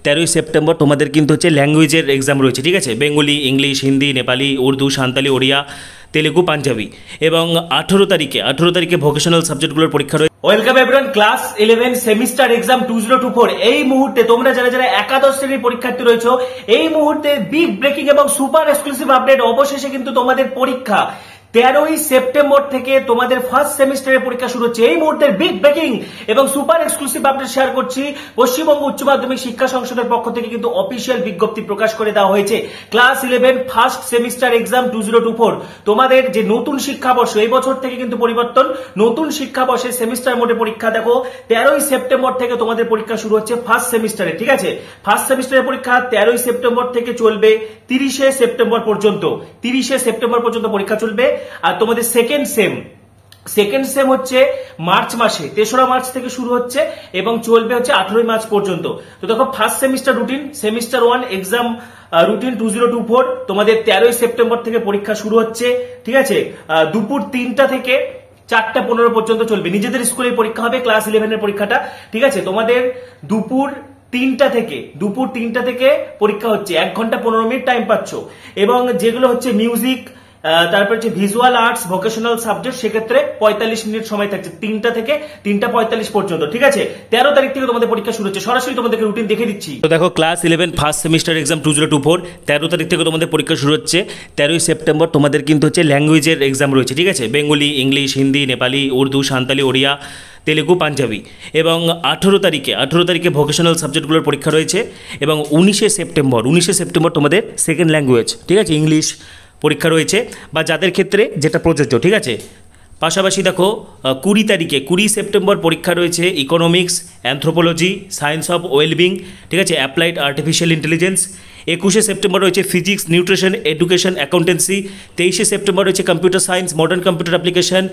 13ই September তোমাদের কিন্তু হচ্ছে ল্যাঙ্গুয়েজের এক্সাম রয়েছে, ঠিক আছে। বেঙ্গলি, ইংলিশ, হিন্দি, নেপালি, উর্দু, সাঁওতালি, ওড়িয়া, তেলেগু, পাঞ্জাবি। এবং 18 তারিখে ভোকেশনাল সাবজেক্টগুলোর পরীক্ষা রয়েছে। Welcome everyone, class 11 semester exam 2024। এই মুহূর্তে তোমরা যারা একাদশ শ্রেণীর পরীক্ষার্থী রয়েছে, এই মুহূর্তে বিগ ব্রেকিং এবং সুপার এক্সক্লুসিভ আপডেট। অবশেষে কিন্তু তোমাদের পরীক্ষা 13ই সেপ্টেম্বর থেকে তোমাদের ফার্স্ট সেমিস্টারের পরীক্ষা শুরু হচ্ছে। এই মুহূর্তে বিগ ব্রেকিং এবং সুপার এক্সক্লুসিভ আপডেট শেয়ার করছি। পশ্চিমবঙ্গ উচ্চ মাধ্যমিক শিক্ষা সংসদের পক্ষ থেকে কিন্তু অফিসিয়াল বিজ্ঞপ্তি প্রকাশ করে দেওয়া হয়েছে। ক্লাস 11 ফার্স্ট সেমিস্টার এক্সাম 2024 তোমাদের যে নতুন শিক্ষাবর্ষ, এই বছর থেকে কিন্তু পরিবর্তন। নতুন শিক্ষাবর্ষে সেমিস্টার মোডে পরীক্ষা দেখো 13ই সেপ্টেম্বর থেকে তোমাদের পরীক্ষা শুরু হচ্ছে ফার্স্ট সেমিস্টারে, ঠিক আছে। ফার্স্ট সেমিস্টারের পরীক্ষা 13ই সেপ্টেম্বর থেকে চলবে 30শে সেপ্টেম্বর পর্যন্ত। 30শে সেপ্টেম্বর পর্যন্ত পরীক্ষা চলবে। আর তোমাদের সেকেন্ড সেম হচ্ছে মার্চ মাসে, 3রা মার্চ থেকে শুরু হচ্ছে এবং চলবে হচ্ছে 18ই মার্চ পর্যন্ত। তো দেখো first semester routine, semester 1 exam routine 2024 তোমাদের 13ই সেপ্টেম্বর থেকে পরীক্ষা শুরু হচ্ছে, ঠিক আছে। দুপুর 3টা থেকে 4:15 পর্যন্ত চলবে। নিজেদের স্কুলের পরীক্ষা হবে ক্লাস 11 এর পরীক্ষাটা, ঠিক আছে। তোমাদের দুপুর 3টা থেকে পরীক্ষা হচ্ছে, 1 ঘন্টা 15 মিনিট টাইম পাচ্ছ। এবং যেগুলো হচ্ছে মিউজিক, তারপর হচ্ছে ভিজুয়াল আর্টস, ভোকেশনাল সাবজেক্ট, সেক্ষেত্রে 45 মিনিট সময় থাকছে 3টা থেকে 3:45 পর্যন্ত, ঠিক আছে। 13 তারিখ থেকে তোমাদের পরীক্ষা শুরু হচ্ছে। সরাসরি তোমাদেরকে রুটিন দেখে দিচ্ছি। তো দেখো ক্লাস 11 ফার্স্ট সেমিস্টার এক্সাম 2024 13 তারিখ থেকে তোমাদের পরীক্ষা শুরু হচ্ছে। 13ই সেপ্টেম্বর তোমাদের কিন্তু হচ্ছে ল্যাঙ্গুয়েজের এক্সাম রয়েছে, ঠিক আছে। বেঙ্গলি, ইংলিশ, হিন্দি, নেপালি, উর্দু, সাঁওতালি, ওড়িয়া, তেলেগু, পাঞ্জাবি। এবং 18 তারিখে ভোকেশনাল সাবজেক্টগুলোর পরীক্ষা রয়েছে। এবং 19শে সেপ্টেম্বর তোমাদের সেকেন্ড ল্যাঙ্গুয়েজ, ঠিক আছে, ইংলিশ পরীক্ষা রয়েছে, বা যাদের ক্ষেত্রে যেটা প্রযোজ্য, ঠিক আছে। পাশাপাশি দেখো 20 সেপ্টেম্বর পরীক্ষা রয়েছে economics, anthropology, science of wellbeing, ঠিক আছে, অ্যাপ্লাইড আর্টিফিশিয়াল ইন্টেলিজেন্স। 21শে সেপ্টেম্বর রয়েছে ফিজিক্স, নিউট্রিশন, এডুকেশন, অ্যাকাউন্টেন্সি। 23শে সেপ্টেম্বর রয়েছে computer science, modern computer application,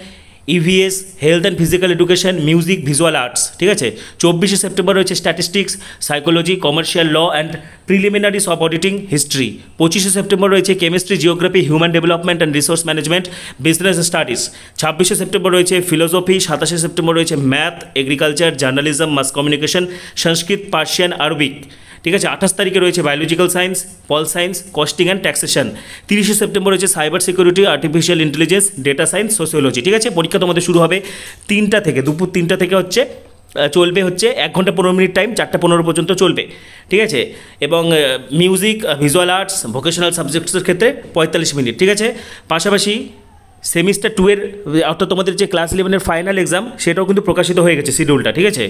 EVS, health and physical education, music, visual arts, ঠিক আছে। 24শে সেপ্টেম্বর রয়েছে statistics, psychology, commercial law and preliminaries of auditing, history. 25শে September রয়েছে chemistry, geography, human development and resource management, business studies. 26শে September রয়েছে philosophy. 27শে September রয়েছে math, agriculture, journalism, mass communication, Sanskrit, Persian, Arabic, ঠিক আছে। 28 তারিখে রয়েছে biological science, pol science, costing and taxation. 30শে সেপ্টেম্বর রয়েছে cyber security, artificial intelligence, data science, sociology, ঠিক আছে। পরীক্ষা তোমাদের শুরু হবে 3টা থেকে, দুপুর 3টা থেকে হচ্ছে চলবে হচ্ছে 1 ঘন্টা 15 মিনিট টাইম, 4:15 পর্যন্ত চলবে, ঠিক আছে। এবং মিউজিক, ভিজুয়াল আর্টস, ভোকেশনাল সাবজেক্টসের ক্ষেত্রে 45 মিনিট, ঠিক আছে। পাশাপাশি সেমিস্টার 2 এর অর্থাৎ তোমাদের যে ক্লাস 11 ফাইনাল এক্সাম, সেটাও কিন্তু প্রকাশিত হয়ে গেছে শিডিউলটা, ঠিক আছে।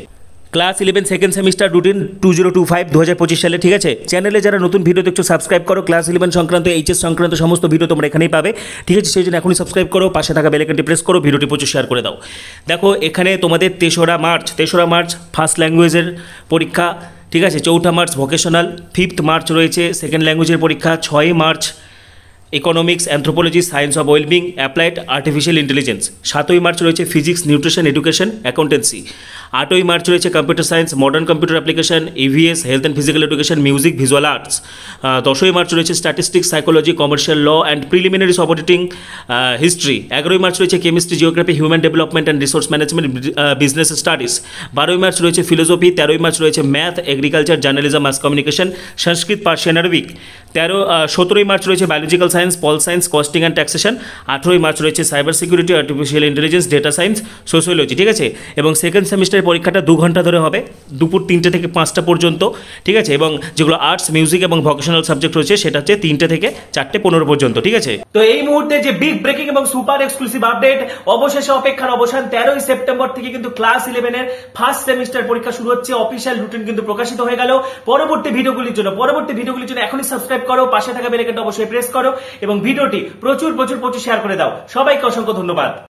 ক্লাস 11 সেকেন্ড সেমিস্টার রুটিন 2025 সালে, ঠিক আছে। চ্যানেলে যারা নতুন ভিডিও দেখছো সাবস্ক্রাইব করো। ক্লাস 11 সংক্রান্ত, এইচএস সংক্রান্ত সমস্ত ভিডিও তোমরা এখানেই পাবে, ঠিক আছে। সেই জন্য এখনই সাবস্ক্রাইব করো, পাশে থাকা বেল আইকনটি প্রেস করো, ভিডিওটি প্রচুর শেয়ার করে দাও। দেখো এখানে তোমাদের 3রা মার্চ ফার্স্ট ল্যাঙ্গুয়েজের পরীক্ষা, ঠিক আছে। 4 মার্চ ভোকেশনাল, 5 মার্চ রয়েছে সেকেন্ড ল্যাঙ্গুয়েজের পরীক্ষা, 6 March economics, anthropology, science of wellbeing, applied artificial intelligence. 7ই মার্চ রয়েছে ফিজিক্স, নিউট্রিশন, এডুকেশন, অ্যাকাউন্টেন্সি। 8ই মার্চ রয়েছে computer science, modern computer application, EVS, health and physical education, music, visual arts. 10ই March রয়েছে statistics, psychology, commercial law and preliminaries of auditing, history. 11ই March রয়েছে chemistry, geography, human development and resource management, business studies. 12ই March রয়েছে philosophy. 13ই March রয়েছে math, agriculture, journalism, mass communication, Sanskrit, Persian, Arabic. 17ই March রয়েছে biological science, pol science, costing and taxation. 18ই March রয়েছে cyber security, artificial intelligence, data science, sociology, ঠিক আছে। এবং সেকেন্ড সেমিস্টারের পরীক্ষাটা 2 ঘন্টা ধরে হবে, দুপুর 3টে থেকে 5টা পর্যন্ত, ঠিক আছে। এবং যেগুলো আর্টস, মিউজিক এবং ভোকেশনাল সাবজেক্ট রয়েছে সেটা হচ্ছে 3টে থেকে 4:15 পর্যন্ত, ঠিক আছে। তো এই মুহূর্তে যে বিগ ব্রেকিং এবং সুপার এক্সক্লুসিভ আপডেট, অবশেষে অপেক্ষার অবসান। 13ই সেপ্টেম্বর থেকে কিন্তু ক্লাস 11 এর ফার্স্ট সেমিস্টার পরীক্ষা শুরু হচ্ছে। অফিসিয়াল রুটিন কিন্তু প্রকাশিত হয়ে গেল। পরবর্তী ভিডিওগুলির জন্য এখনই সাবস্ক্রাইব করো, পাশে থাকা বেল আইকনটা অবশ্যই প্রেস করো এবং ভিডিওটি প্রচুর শেয়ার করে দাও। সবাইকে অসংখ্য ধন্যবাদ।